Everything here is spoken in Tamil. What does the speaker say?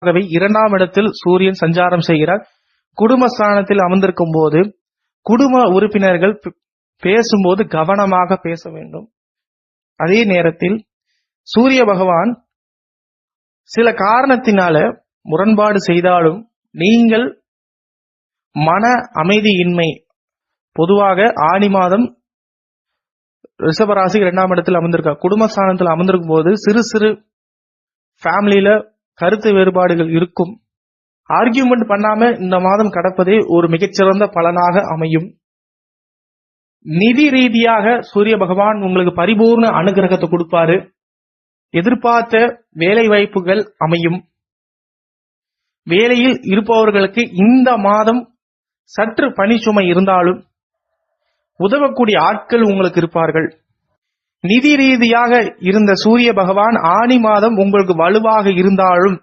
ஆகவே 2ஆம் இடத்தில் சூரியன் சஞ்சாரம் செய்கிறார். குடும்பஸ்தானத்தில் அமர்ந்திருக்கும் போது குடும்ப உறுப்பினர்கள் பேசும்போது கவனமாக பேச வேண்டும். அதே நேரத்தில் சூரிய பகவான் சில காரணத்தினால முரண்பாடு செய்தாலும் நீங்கள் மன அமைதியின்மை, பொதுவாக ஆடி மாதம் ரிஷபராசி 2ஆம் இடத்தில் அமர்ந்திருக்கார். குடும்பஸ்தானத்தில் அமர்ந்திருக்கும் போது சிறு சிறு ஃபேமிலியில கருத்து வேறுபாடுகள் இருக்கும். ஆர்கியூமெண்ட் பண்ணாம இந்த மாதம் கடப்பதே ஒரு மிகச்சிறந்த பலனாக அமையும். நிதி ரீதியாக சூரிய பகவான் உங்களுக்கு பரிபூர்ண அனுகிரகத்தை கொடுப்பாரு. எதிர்பார்த்த வேலை வாய்ப்புகள் அமையும். வேலையில் இருப்பவர்களுக்கு இந்த மாதம் சற்று பணிச்சுமை இருந்தாலும் உதவக்கூடிய ஆட்கள் உங்களுக்கு இருப்பார்கள். நிதி ரீதியாக இருந்த சூரிய பகவான் ஆடி மாதம் உங்களுக்கு வலுவாக இருந்தாலும்